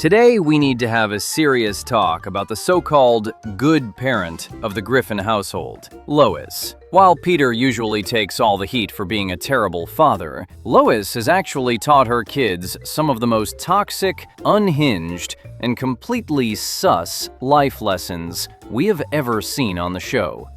Today, we need to have a serious talk about the so-called good parent of the Griffin household, Lois. While Peter usually takes all the heat for being a terrible father, Lois has actually taught her kids some of the most toxic, unhinged, and completely sus life lessons we have ever seen on the show.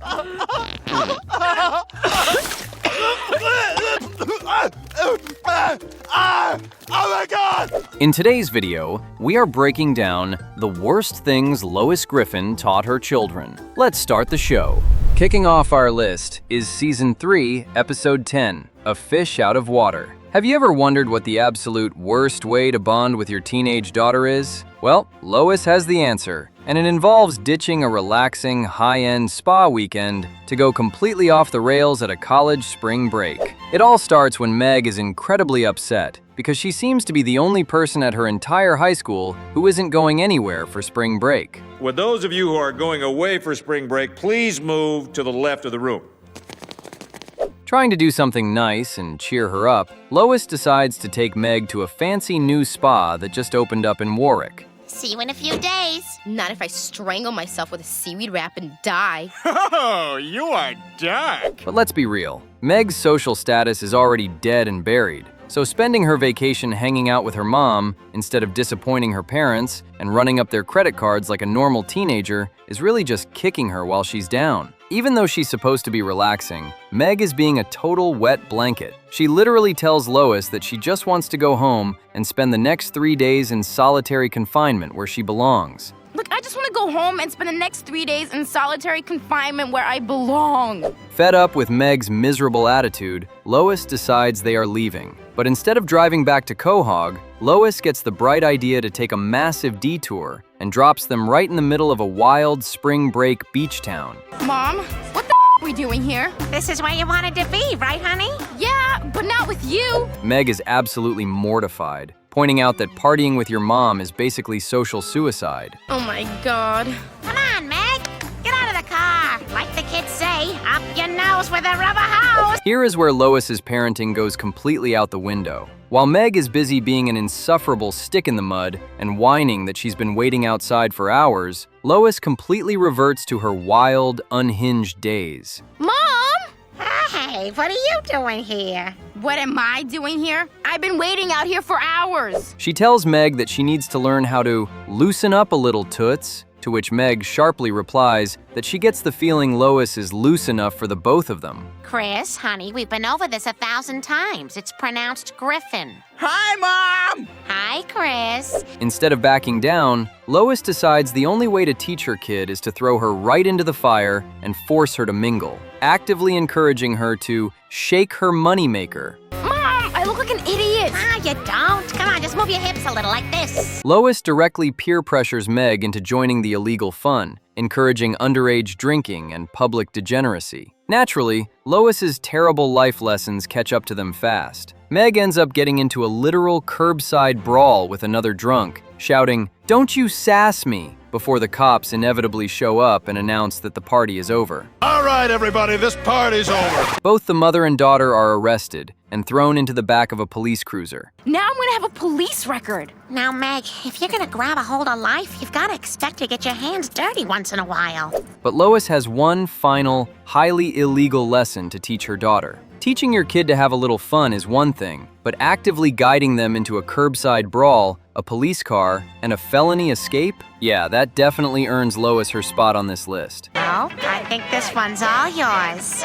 Oh my God! In today's video, we are breaking down the worst things Lois Griffin taught her children. Let's start the show. Kicking off our list is Season 3, Episode 10, A Fish Out of Water. Have you ever wondered what the absolute worst way to bond with your teenage daughter is? Well, Lois has the answer, and it involves ditching a relaxing, high-end spa weekend to go completely off the rails at a college spring break. It all starts when Meg is incredibly upset because she seems to be the only person at her entire high school who isn't going anywhere for spring break. Would those of you who are going away for spring break please move to the left of the room? Trying to do something nice and cheer her up, Lois decides to take Meg to a fancy new spa that just opened up in Warwick. See you in a few days. Not if I strangle myself with a seaweed wrap and die. Oh, you are dark. But let's be real, Meg's social status is already dead and buried. So spending her vacation hanging out with her mom, instead of disappointing her parents and running up their credit cards like a normal teenager, is really just kicking her while she's down. Even though she's supposed to be relaxing, Meg is being a total wet blanket. She literally tells Lois that she just wants to go home and spend the next 3 days in solitary confinement where she belongs. Look, I just want to go home and spend the next 3 days in solitary confinement where I belong. Fed up with Meg's miserable attitude, Lois decides they are leaving. But instead of driving back to Quahog, Lois gets the bright idea to take a massive detour and drops them right in the middle of a wild spring break beach town. Mom, what the are we doing here? This is where you wanted to be, right, honey? Yeah, but not with you. Meg is absolutely mortified, pointing out that partying with your mom is basically social suicide. Oh my God. Come on, Meg. Get out of the car. Like the kids say, up your nose with a rubber hose. Here is where Lois's parenting goes completely out the window. While Meg is busy being an insufferable stick in the mud and whining that she's been waiting outside for hours, Lois completely reverts to her wild, unhinged days. Mom! Hey, what are you doing here? What am I doing here? I've been waiting out here for hours. She tells Meg that she needs to learn how to loosen up a little, toots, to which Meg sharply replies that she gets the feeling Lois is loose enough for the both of them. Chris, honey, we've been over this 1,000 times. It's pronounced Griffin. Hi, Mom! Hi, Chris. Instead of backing down, Lois decides the only way to teach her kid is to throw her right into the fire and force her to mingle, actively encouraging her to shake her moneymaker. Mom, I look like an idiot. Ah, you don't. Come on, just move your hips a little like this. Lois directly peer pressures Meg into joining the illegal fun, encouraging underage drinking and public degeneracy. Naturally, Lois's terrible life lessons catch up to them fast. Meg ends up getting into a literal curbside brawl with another drunk, shouting, "Don't you sass me," before the cops inevitably show up and announce that the party is over. All right, everybody, this party's over. Both the mother and daughter are arrested and thrown into the back of a police cruiser. Now I'm gonna have a police record. Now, Meg, if you're gonna grab a hold of life, you've gotta expect to get your hands dirty once in a while. But Lois has one final, highly illegal lesson to teach her daughter. Teaching your kid to have a little fun is one thing, but actively guiding them into a curbside brawl, a police car, and a felony escape? Yeah, that definitely earns Lois her spot on this list. Oh, I think this one's all yours.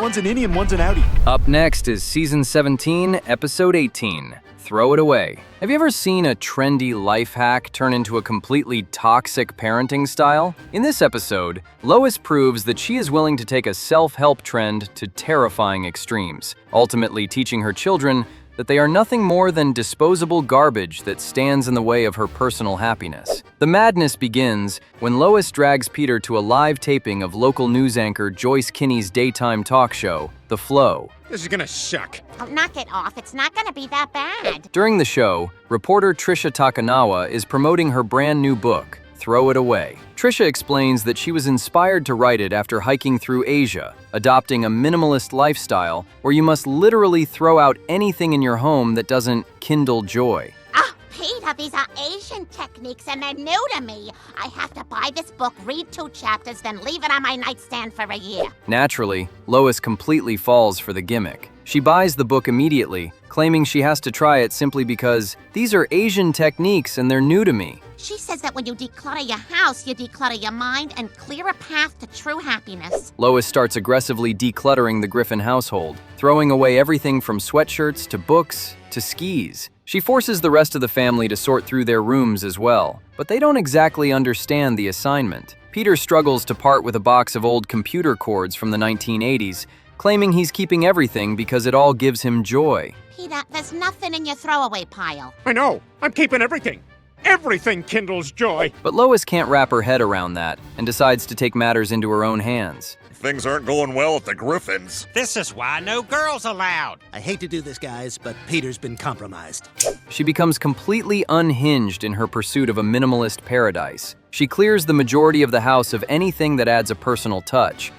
One's an innie and one's an outie. Up next is Season 17, Episode 18, Throw It Away. Have you ever seen a trendy life hack turn into a completely toxic parenting style? In this episode, Lois proves that she is willing to take a self-help trend to terrifying extremes, ultimately teaching her children that they are nothing more than disposable garbage that stands in the way of her personal happiness. The madness begins when Lois drags Peter to a live taping of local news anchor Joyce Kinney's daytime talk show, The Flow. This is gonna suck. Oh, knock it off. It's not gonna be that bad. During the show, reporter Trisha Takanawa is promoting her brand new book, throw it away. Trisha explains that she was inspired to write it after hiking through Asia, adopting a minimalist lifestyle where you must literally throw out anything in your home that doesn't kindle joy. Oh, Peter, these are Asian techniques and they're new to me. I have to buy this book, read 2 chapters, then leave it on my nightstand for a year. Naturally, Lois completely falls for the gimmick. She buys the book immediately, claiming she has to try it simply because these are Asian techniques and they're new to me. She says that when you declutter your house, you declutter your mind and clear a path to true happiness. Lois starts aggressively decluttering the Griffin household, throwing away everything from sweatshirts to books to skis. She forces the rest of the family to sort through their rooms as well, but they don't exactly understand the assignment. Peter struggles to part with a box of old computer cords from the 1980s, claiming he's keeping everything because it all gives him joy. Peter, there's nothing in your throwaway pile. I know. I'm keeping everything. Everything kindles joy. But Lois can't wrap her head around that and decides to take matters into her own hands. Things aren't going well at the Griffins. This is why no girls allowed. I hate to do this, guys, but Peter's been compromised. She becomes completely unhinged in her pursuit of a minimalist paradise. She clears the majority of the house of anything that adds a personal touch.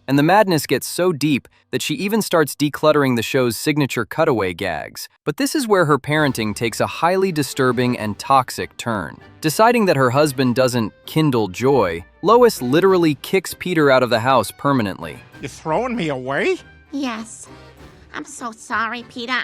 And the madness gets so deep that she even starts decluttering the show's signature cutaway gags. But this is where her parenting takes a highly disturbing and toxic turn. Deciding that her husband doesn't kindle joy, Lois literally kicks Peter out of the house permanently. You throwing me away? Yes. I'm so sorry, Peter.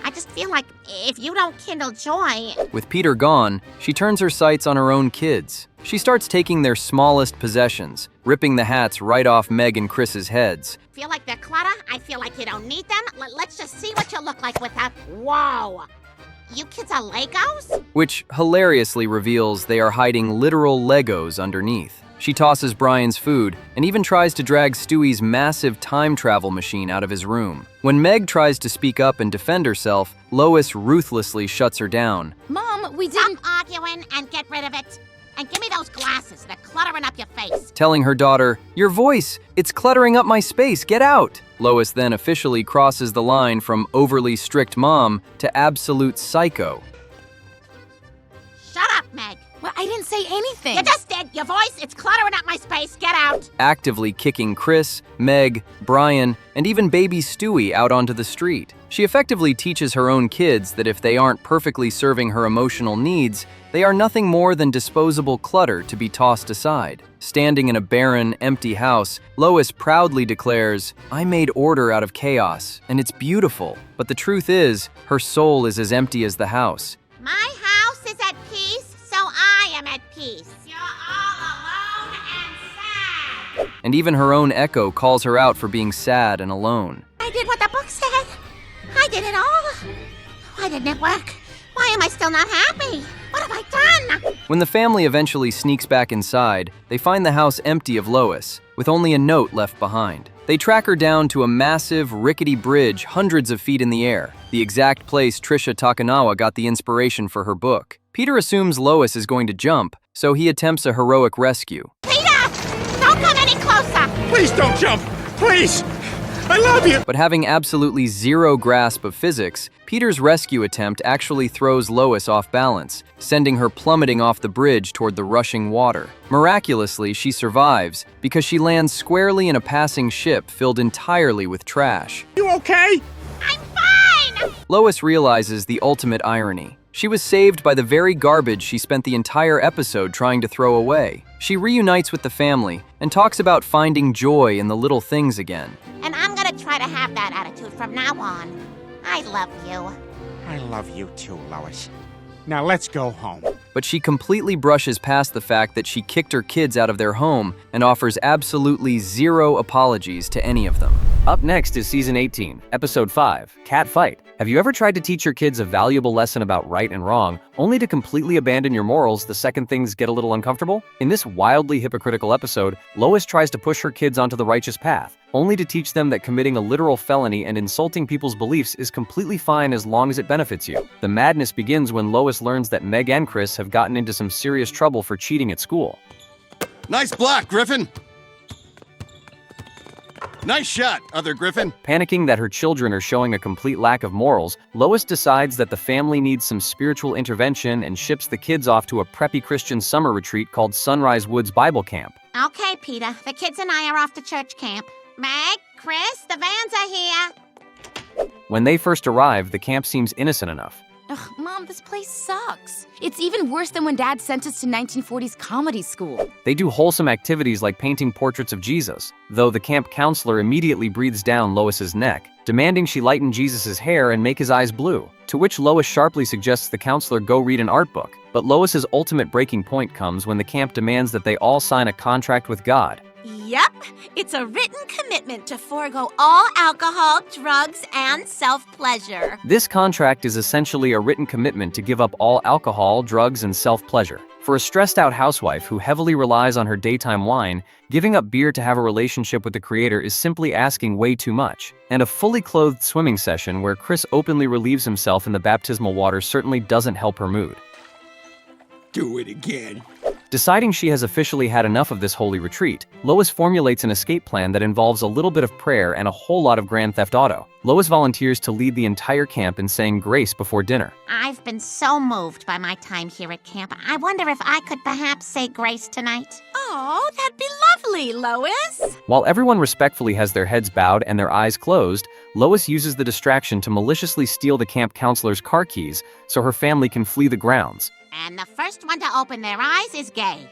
I just feel like if you don't kindle joy... With Peter gone, she turns her sights on her own kids. She starts taking their smallest possessions, ripping the hats right off Meg and Chris's heads. Feel like they're clutter? I feel like you don't need them? Let's just see what you look like without... Whoa! You kids are Legos? Which hilariously reveals they are hiding literal Legos underneath. She tosses Brian's food and even tries to drag Stewie's massive time travel machine out of his room. When Meg tries to speak up and defend herself, Lois ruthlessly shuts her down. Mom, we didn't... Stop arguing and get rid of it. And give me those glasses. They're cluttering up your face. Telling her daughter, "Your voice, it's cluttering up my space, get out!" Lois then officially crosses the line from overly strict mom to absolute psycho. Shut up, Meg. Well, I didn't say anything. You just did. Your voice, it's cluttering up my space. Get out. Actively kicking Chris, Meg, Brian, and even baby Stewie out onto the street. She effectively teaches her own kids that if they aren't perfectly serving her emotional needs, they are nothing more than disposable clutter to be tossed aside. Standing in a barren, empty house, Lois proudly declares, "I made order out of chaos, and it's beautiful." But the truth is, her soul is as empty as the house. My house is at peace, so I am at peace. You're all alone and sad. And even her own echo calls her out for being sad and alone. I did what the book said. I did it all. Why didn't it work? Why am I still not happy? What have I done? When the family eventually sneaks back inside, they find the house empty of Lois, with only a note left behind. They track her down to a massive, rickety bridge hundreds of feet in the air, the exact place Trisha Takanawa got the inspiration for her book. Peter assumes Lois is going to jump, so he attempts a heroic rescue. Peter! Don't come any closer! Please don't jump! Please! I love you! But having absolutely zero grasp of physics, Peter's rescue attempt actually throws Lois off balance, sending her plummeting off the bridge toward the rushing water. Miraculously, she survives because she lands squarely in a passing ship filled entirely with trash. You okay? I'm fine! Lois realizes the ultimate irony. She was saved by the very garbage she spent the entire episode trying to throw away. She reunites with the family and talks about finding joy in the little things again. And I'm gonna try to have that attitude from now on. I love you. I love you too, Lois. Now let's go home. But she completely brushes past the fact that she kicked her kids out of their home and offers absolutely zero apologies to any of them. Up next is Season 18, Episode 5, Cat Fight. Have you ever tried to teach your kids a valuable lesson about right and wrong, only to completely abandon your morals the second things get a little uncomfortable? In this wildly hypocritical episode, Lois tries to push her kids onto the righteous path, only to teach them that committing a literal felony and insulting people's beliefs is completely fine as long as it benefits you. The madness begins when Lois learns that Meg and Chris have gotten into some serious trouble for cheating at school. Nice block, Griffin. Nice shot, other Griffin. Panicking that her children are showing a complete lack of morals, Lois decides that the family needs some spiritual intervention and ships the kids off to a preppy Christian summer retreat called Sunrise Woods Bible Camp. Okay, Peter. The kids and I are off to church camp. Meg, Chris, the vans are here. When they first arrive, the camp seems innocent enough. Ugh, Mom, this place sucks. It's even worse than when Dad sent us to 1940s comedy school. They do wholesome activities like painting portraits of Jesus, though the camp counselor immediately breathes down Lois's neck, demanding she lighten Jesus's hair and make his eyes blue, to which Lois sharply suggests the counselor go read an art book. But Lois's ultimate breaking point comes when the camp demands that they all sign a contract with God. Yep, it's a written commitment to forego all alcohol, drugs, and self-pleasure. This contract is essentially a written commitment to give up all alcohol, drugs, and self-pleasure. For a stressed-out housewife who heavily relies on her daytime wine, giving up beer to have a relationship with the creator is simply asking way too much. And a fully clothed swimming session where Chris openly relieves himself in the baptismal water certainly doesn't help her mood. Do it again. Deciding she has officially had enough of this holy retreat, Lois formulates an escape plan that involves a little bit of prayer and a whole lot of Grand Theft Auto. Lois volunteers to lead the entire camp in saying grace before dinner. I've been so moved by my time here at camp. I wonder if I could perhaps say grace tonight. Oh, that'd be lovely, Lois. While everyone respectfully has their heads bowed and their eyes closed, Lois uses the distraction to maliciously steal the camp counselor's car keys so her family can flee the grounds. And the first one to open their eyes is gay.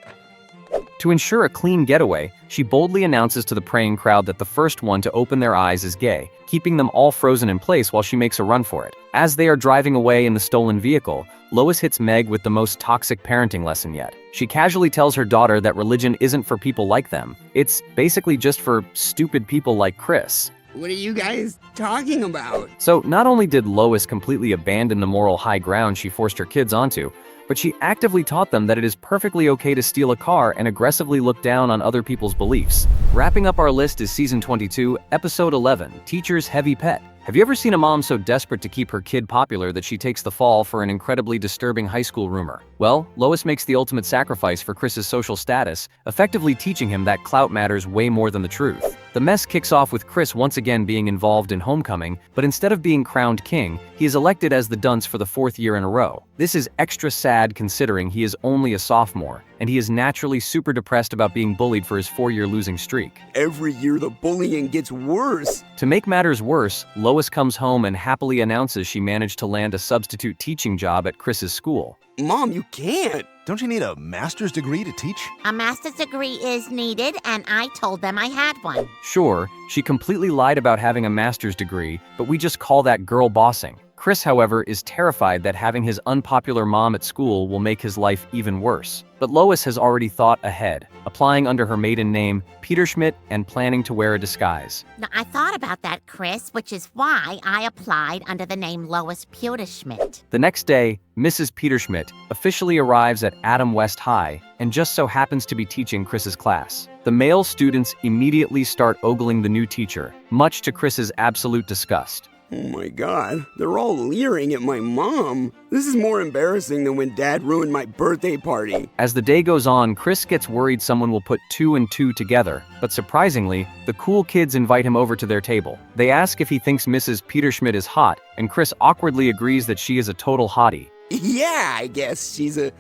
To ensure a clean getaway, she boldly announces to the praying crowd that the first one to open their eyes is gay, keeping them all frozen in place while she makes a run for it. As they are driving away in the stolen vehicle, Lois hits Meg with the most toxic parenting lesson yet. She casually tells her daughter that religion isn't for people like them. It's basically just for stupid people like Chris. What are you guys talking about? So not only did Lois completely abandon the moral high ground she forced her kids onto, but she actively taught them that it is perfectly okay to steal a car and aggressively look down on other people's beliefs. Wrapping up our list is Season 22, Episode 11, Teacher's Heavy Pet. Have you ever seen a mom so desperate to keep her kid popular that she takes the fall for an incredibly disturbing high school rumor? Well, Lois makes the ultimate sacrifice for Chris's social status, effectively teaching him that clout matters way more than the truth. The mess kicks off with Chris once again being involved in homecoming, but instead of being crowned king, he is elected as the dunce for the 4th year in a row. This is extra sad considering he is only a sophomore, and he is naturally super depressed about being bullied for his 4-year losing streak. Every year the bullying gets worse. To make matters worse, Lois comes home and happily announces she managed to land a substitute teaching job at Chris's school. Mom, you can't. Don't you need a master's degree to teach? A master's degree is needed, and I told them I had one. Sure, she completely lied about having a master's degree, but we just call that girl bossing. Chris, however, is terrified that having his unpopular mom at school will make his life even worse. But Lois has already thought ahead, applying under her maiden name, Peterschmidt, and planning to wear a disguise. Now, I thought about that, Chris, which is why I applied under the name Lois Peterschmidt. The next day, Mrs. Peterschmidt officially arrives at Adam West High and just so happens to be teaching Chris's class. The male students immediately start ogling the new teacher, much to Chris's absolute disgust. Oh my God, they're all leering at my mom. This is more embarrassing than when Dad ruined my birthday party. As the day goes on, Chris gets worried someone will put 2 and 2 together, but surprisingly, the cool kids invite him over to their table. They ask if he thinks Mrs. Peterschmidt is hot, and Chris awkwardly agrees that she is a total hottie. Yeah, I guess she's a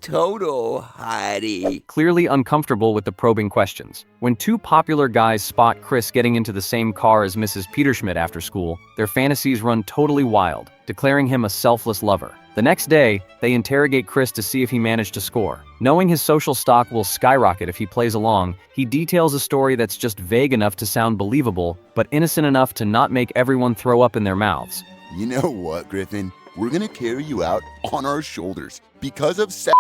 total hottie. Clearly uncomfortable with the probing questions. When 2 popular guys spot Chris getting into the same car as Mrs. Peterschmidt after school, their fantasies run totally wild, declaring him a selfless lover. The next day, they interrogate Chris to see if he managed to score. Knowing his social stock will skyrocket if he plays along, he details a story that's just vague enough to sound believable, but innocent enough to not make everyone throw up in their mouths. You know what, Griffin? We're gonna carry you out on our shoulders because of sex.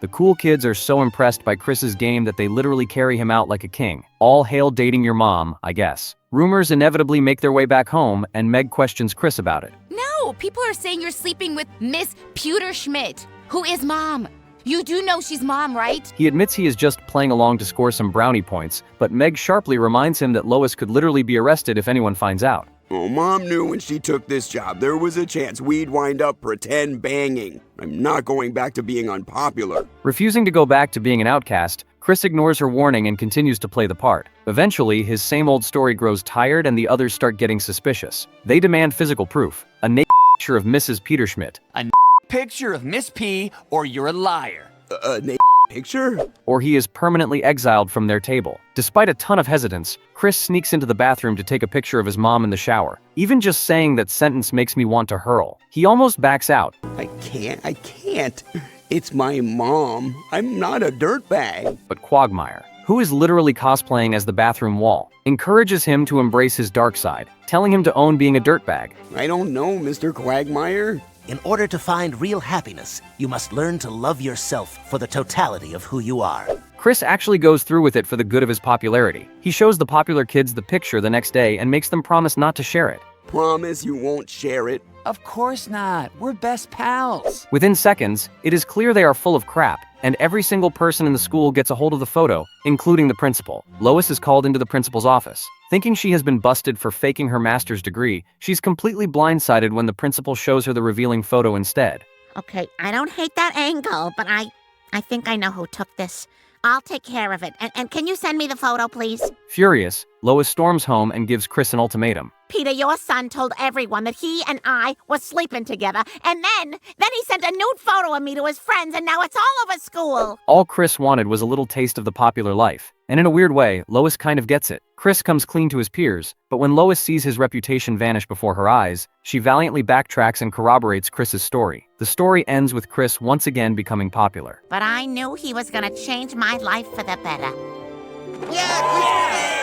The cool kids are so impressed by Chris's game that they literally carry him out like a king. All hail dating your mom, I guess. Rumors inevitably make their way back home, and Meg questions Chris about it. No, people are saying you're sleeping with Miss Peterschmidt, who is mom. You do know she's mom, right? He admits he is just playing along to score some brownie points, but Meg sharply reminds him that Lois could literally be arrested if anyone finds out. Oh, Mom knew when she took this job there was a chance we'd wind up pretend banging. I'm not going back to being unpopular. Refusing to go back to being an outcast, Chris ignores her warning and continues to play the part. Eventually, his same old story grows tired and the others start getting suspicious. They demand physical proof, a naked picture of Mrs. Peterschmidt, A picture of Miss P, or you're a liar. Picture? or he is permanently exiled from their table. Despite a ton of hesitance, Chris sneaks into the bathroom to take a picture of his mom in the shower. Even just saying that sentence makes me want to hurl. He almost backs out. I can't. It's my mom. I'm not a dirtbag. But Quagmire, who is literally cosplaying as the bathroom wall, encourages him to embrace his dark side, telling him to own being a dirtbag. I don't know, Mr. Quagmire. In order to find real happiness, you must learn to love yourself for the totality of who you are. Chris actually goes through with it for the good of his popularity. He shows the popular kids the picture the next day and makes them promise not to share it. Promise you won't share it. Of course not. We're best pals. Within seconds, it is clear they are full of crap, and every single person in the school gets a hold of the photo, including the principal. Lois is called into the principal's office. Thinking she has been busted for faking her master's degree, she's completely blindsided when the principal shows her the revealing photo instead. Okay, I don't hate that angle, but I think I know who took this. I'll take care of it. And can you send me the photo, please? Furious, Lois storms home and gives Chris an ultimatum. Peter, your son told everyone that he and I were sleeping together, and then he sent a nude photo of me to his friends, and now it's all over school. All Chris wanted was a little taste of the popular life. And in a weird way, Lois kind of gets it. Chris comes clean to his peers, but when Lois sees his reputation vanish before her eyes, she valiantly backtracks and corroborates Chris's story. The story ends with Chris once again becoming popular. But I knew he was gonna change my life for the better. Yeah, Chris.